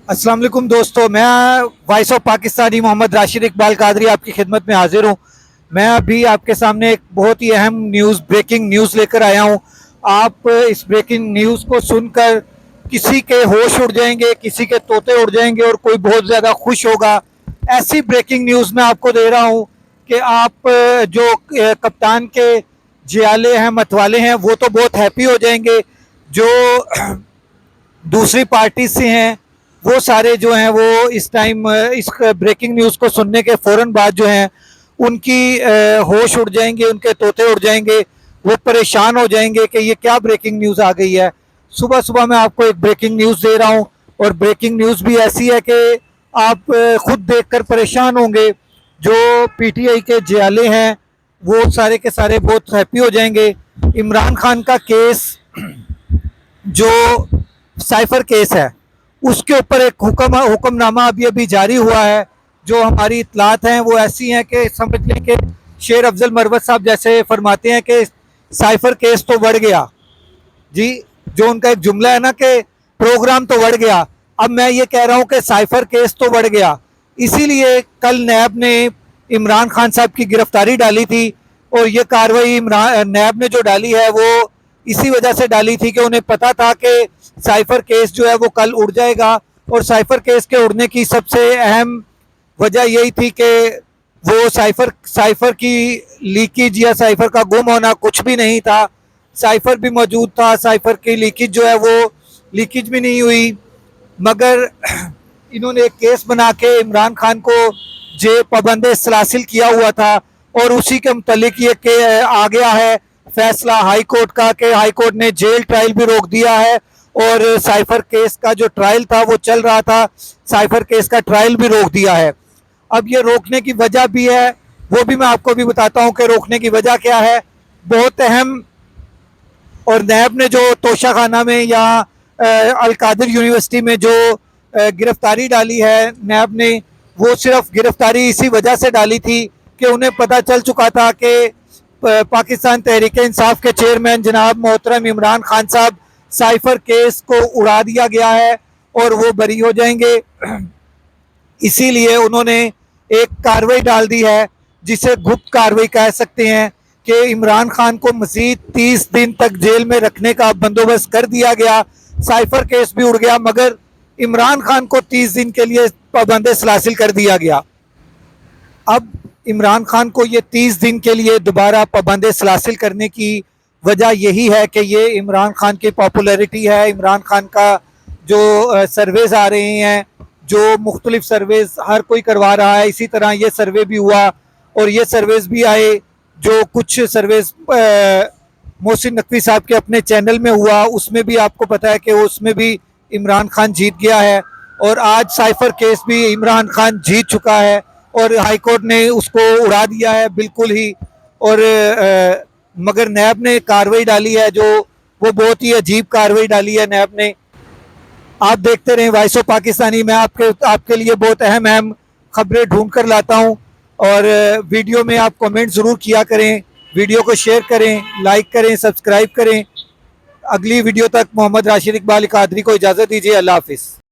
अस्सलाम वालेकुम दोस्तों, मैं वॉइस ऑफ पाकिस्तानी मोहम्मद राशिद इकबाल कादरी आपकी खिदमत में हाजिर हूँ। मैं अभी आपके सामने एक बहुत ही अहम न्यूज़, ब्रेकिंग न्यूज़ लेकर आया हूँ। आप इस ब्रेकिंग न्यूज़ को सुनकर किसी के होश उड़ जाएंगे, किसी के तोते उड़ जाएंगे और कोई बहुत ज़्यादा खुश होगा। ऐसी ब्रेकिंग न्यूज़ मैं आपको दे रहा हूँ कि आप जो कप्तान के जियाले हैं, मतवाले हैं, वो तो बहुत हैप्पी हो जाएंगे। जो दूसरी पार्टी से हैं वो सारे जो हैं वो इस टाइम इस ब्रेकिंग न्यूज़ को सुनने के फ़ौरन बाद जो हैं उनकी होश उड़ जाएंगे, उनके तोते उड़ जाएंगे। वो परेशान हो जाएंगे कि ये क्या ब्रेकिंग न्यूज़ आ गई है। सुबह सुबह मैं आपको एक ब्रेकिंग न्यूज़ दे रहा हूँ और ब्रेकिंग न्यूज़ भी ऐसी है कि आप खुद देखकर परेशान होंगे। जो पीटीआई के जियाले हैं वो सारे के सारे बहुत हैप्पी हो जाएंगे। इमरान खान का केस, जो साइफर केस है, उसके ऊपर एक हुक्मनामा अभी अभी जारी हुआ है। जो हमारी इतलात हैं वो ऐसी हैं कि समझ लें कि शेर अफजल मरवत साहब जैसे फरमाते हैं कि साइफर केस तो बढ़ गया जी। जो उनका एक जुमला है ना कि प्रोग्राम तो बढ़ गया, अब मैं ये कह रहा हूँ कि साइफर केस तो बढ़ गया। इसीलिए कल नैब ने इमरान खान साहब की गिरफ्तारी डाली थी और ये कार्रवाई इमरान नैब ने जो डाली है वो इसी वजह से डाली थी कि उन्हें पता था कि साइफर केस जो है वो कल उड़ जाएगा। और साइफर केस के उड़ने की सबसे अहम वजह यही थी कि वो साइफर की लीकेज या साइफर का गुम होना कुछ भी नहीं था। साइफर भी मौजूद था, साइफर की लीकेज जो है वो लीकेज भी नहीं हुई। मगर इन्होंने एक केस बना के इमरान खान को जे पाबंद सलासिल किया हुआ था और उसी के मुतलिक ये के आ गया है फैसला हाई कोर्ट का कि हाई कोर्ट ने जेल ट्रायल भी रोक दिया है और साइफर केस का जो ट्रायल था वो चल रहा था, साइफर केस का ट्रायल भी रोक दिया है। अब ये रोकने की वजह भी है, वो भी मैं आपको भी बताता हूँ कि रोकने की वजह क्या है। बहुत अहम, और नैब ने जो तोशा खाना में या अलकादिर यूनिवर्सिटी में जो गिरफ्तारी डाली है नैब ने, वो सिर्फ गिरफ्तारी इसी वजह से डाली थी कि उन्हें पता चल चुका था कि पाकिस्तान तहरीक इंसाफ के चेयरमैन जनाब मोहतरम इमरान खान साहब साइफर केस को उड़ा दिया गया है और वो बरी हो जाएंगे। इसीलिए उन्होंने एक कार्रवाई डाल दी है जिसे गुप्त कार्रवाई कह सकते हैं कि इमरान खान को मजीद 30 दिन तक जेल में रखने का बंदोबस्त कर दिया गया। साइफर केस भी उड़ गया मगर इमरान खान को 30 दिन के लिए पाबंद सलासिल कर दिया गया। अब इमरान खान को ये 30 दिन के लिए दोबारा पाबंद सलासिल करने की वजह यही है कि ये इमरान खान की पॉपुलैरिटी है। इमरान खान का जो सर्वेज आ रहे हैं, जो मुख्तलिफ सर्वेज हर कोई करवा रहा है, इसी तरह ये सर्वे भी हुआ और ये सर्वेज भी आए। जो कुछ सर्वेज मोहसिन नकवी साहब के अपने चैनल में हुआ उसमें भी आपको पता है कि उसमें भी इमरान खान जीत गया है और आज साइफर केस भी इमरान खान जीत चुका है और हाई कोर्ट ने उसको उड़ा दिया है बिल्कुल ही। और मगर नैब ने कार्रवाई डाली है जो वो बहुत ही अजीब कार्रवाई डाली है नैब ने। आप देखते रहें वॉइस ऑफ पाकिस्तानी, मैं आपके लिए बहुत अहम अहम खबरें ढूंढ कर लाता हूं। और वीडियो में आप कमेंट ज़रूर किया करें, वीडियो को शेयर करें, लाइक करें, सब्सक्राइब करें। अगली वीडियो तक मोहम्मद राशिद इकबाल कादरी को इजाज़त दीजिए। अल्लाह हाफिज़।